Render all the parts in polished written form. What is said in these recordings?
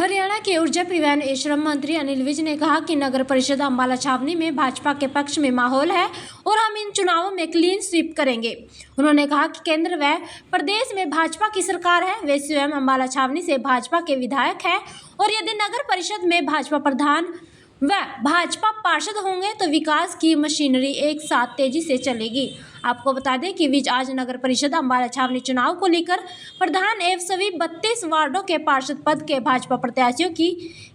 हरियाणा के ऊर्जा परिवहन एवं श्रम मंत्री अनिल विज ने कहा कि नगर परिषद अंबाला छावनी में भाजपा के पक्ष में माहौल है और हम इन चुनावों में क्लीन स्वीप करेंगे। उन्होंने कहा कि केंद्र व प्रदेश में भाजपा की सरकार है, वे स्वयं अंबाला छावनी से भाजपा के विधायक हैं और यदि नगर परिषद में भाजपा प्रधान व भाजपा पार्षद होंगे तो विकास की मशीनरी एक साथ तेजी से चलेगी। आपको बता दें कि विज आज नगर परिषद अंबाला छावनी चुनाव को लेकर प्रधान एवं सभी 32 वार्डों के पार्षद पद के भाजपा प्रत्याशियों की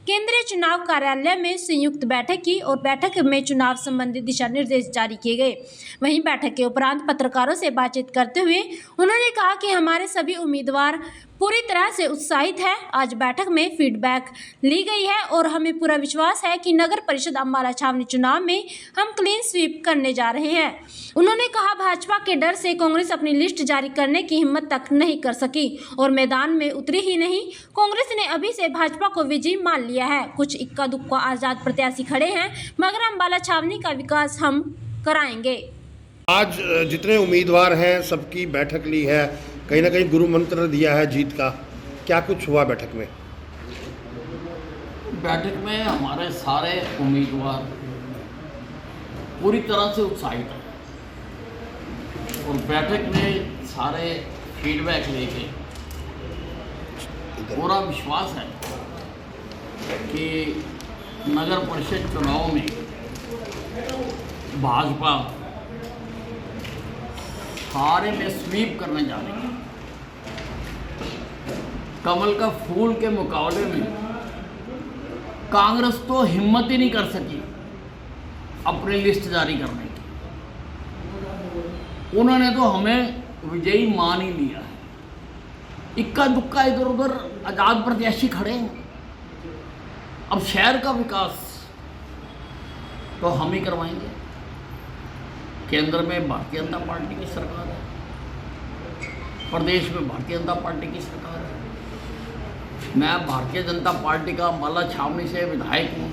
केंद्रीय चुनाव कार्यालय में संयुक्त बैठक की और बैठक में चुनाव संबंधी दिशा निर्देश जारी किए गए। वहीं बैठक के उपरांत पत्रकारों से बातचीत करते हुए उन्होंने कहा कि हमारे सभी उम्मीदवार पूरी तरह से उत्साहित है। आज बैठक में फीडबैक ली गई है और हमें पूरा विश्वास है कि नगर परिषद अंबाला छावनी चुनाव में हम क्लीन स्वीप करने जा रहे हैं। उन्होंने कहा भाजपा के डर से कांग्रेस अपनी लिस्ट जारी करने की हिम्मत तक नहीं कर सकी और मैदान में उतरी ही नहीं। कांग्रेस ने अभी से भाजपा को विजयी मान लिया है। कुछ इक्का दुक्का आजाद प्रत्याशी खड़े हैं मगर अंबाला छावनी का विकास हम कराएंगे। आज जितने उम्मीदवार हैं सबकी बैठक ली है, कहीं ना कहीं गुरु मंत्र दिया है जीत का। क्या कुछ हुआ बैठक में? बैठक में हमारे सारे उम्मीदवार पूरी तरह से उत्साहित हैं और बैठक में सारे फीडबैक लेके पूरा विश्वास है कि नगर परिषद चुनाव में भाजपा सारे में स्वीप करने जा रही है। कमल का फूल के मुकाबले में कांग्रेस तो हिम्मत ही नहीं कर सकी अपनी लिस्ट जारी करने की। उन्होंने तो हमें विजयी मान ही लिया है। इक्का दुक्का इधर उधर आजाद प्रत्याशी खड़े हैं। अब शहर का विकास तो हम ही करवाएंगे। केंद्र में भारतीय जनता पार्टी की सरकार है, प्रदेश में भारतीय जनता पार्टी की सरकार है। मैं भारतीय जनता पार्टी का अंबाला छावनी से विधायक हूँ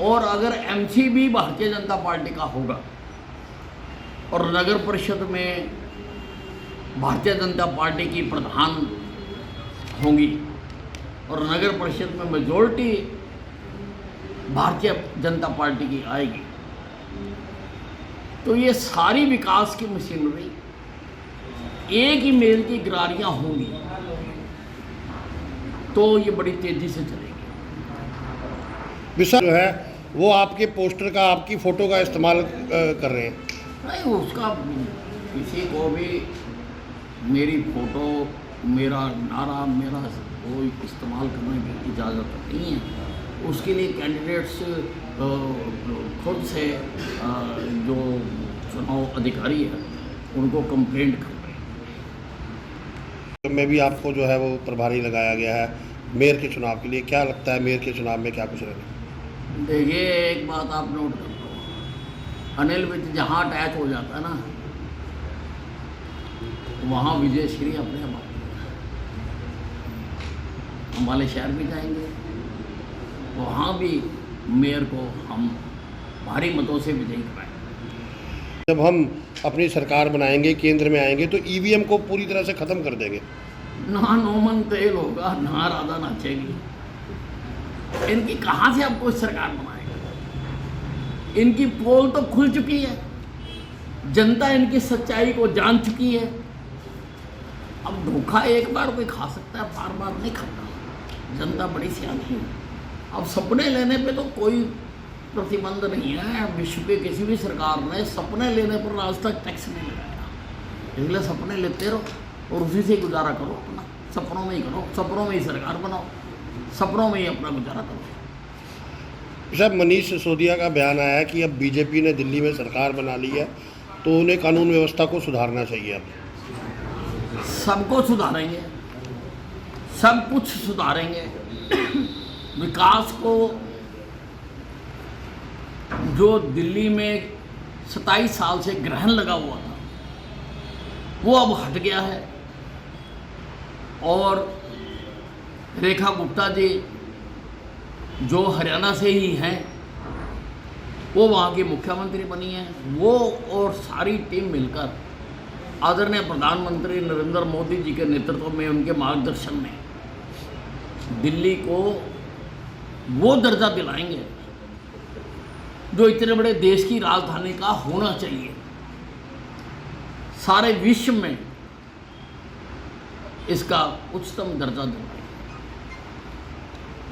और अगर एमसी भी भारतीय जनता पार्टी का होगा और नगर परिषद में भारतीय जनता पार्टी की प्रधान होंगी और नगर परिषद में मेजॉरिटी भारतीय जनता पार्टी की आएगी तो ये सारी विकास की मशीनरी एक ही मेल की गिरारियां होंगी तो ये बड़ी तेजी से चलेगी। विषय जो है वो आपके पोस्टर का, आपकी फोटो का इस्तेमाल कर रहे हैं। नहीं, उसका किसी को भी मेरी फोटो, मेरा नारा, मेरा कोई इस्तेमाल करने की इजाज़त नहीं है। उसके लिए कैंडिडेट्स खुद से जो चुनाव अधिकारी है उनको कंप्लेंट कर रहे हैं। में भी आपको जो है वो प्रभारी लगाया गया है मेयर के चुनाव के लिए। क्या लगता है मेयर के चुनाव में क्या कुछ रहेगा? देखिए, एक बात आप नोट कर लो, अनिल विज जहाँ अटैच हो जाता है ना वहाँ विजय श्री अपने आप हमारे शहर में जाएंगे, वहाँ भी मेयर को हम भारी मतों से विजयी कराएंगे। जब हम अपनी सरकार बनाएंगे, केंद्र में आएंगे तो ईवीएम को पूरी तरह से ख़त्म कर देंगे। ना नोमन तेल होगा, ना राधा नाचेगी। इनकी कहाँ से अब कोई सरकार बनाएगा? इनकी पोल तो खुल चुकी है, जनता इनकी सच्चाई को जान चुकी है। अब धोखा एक बार कोई खा सकता है, बार बार नहीं खाता। जनता बड़ी सियानी है। अब सपने लेने पे तो कोई प्रतिबंध नहीं है। विश्व के किसी भी सरकार ने सपने लेने पर आज तक टैक्स नहीं लगाया। इसलिए सपने लेते रहो और उसी से गुजारा करो, अपना सपनों में ही करो, सपनों में ही सरकार बनाओ, सपनों में ही अपना गुजारा करो। साहब, मनीष सिसोदिया का बयान आया है कि अब बीजेपी ने दिल्ली में सरकार बना ली है तो उन्हें कानून व्यवस्था को सुधारना चाहिए। अब सबको सुधारेंगे, सब कुछ सुधारेंगे। विकास को जो दिल्ली में 27 साल से ग्रहण लगा हुआ था वो अब हट गया है और रेखा गुप्ता जी जो हरियाणा से ही हैं वो वहाँ की मुख्यमंत्री बनी है। वो और सारी टीम मिलकर आदरणीय प्रधानमंत्री नरेंद्र मोदी जी के नेतृत्व में, उनके मार्गदर्शन में दिल्ली को वो दर्जा दिलाएंगे जो इतने बड़े देश की राजधानी का होना चाहिए। सारे विश्व में इसका उच्चतम दर्जा दिलाएंगे।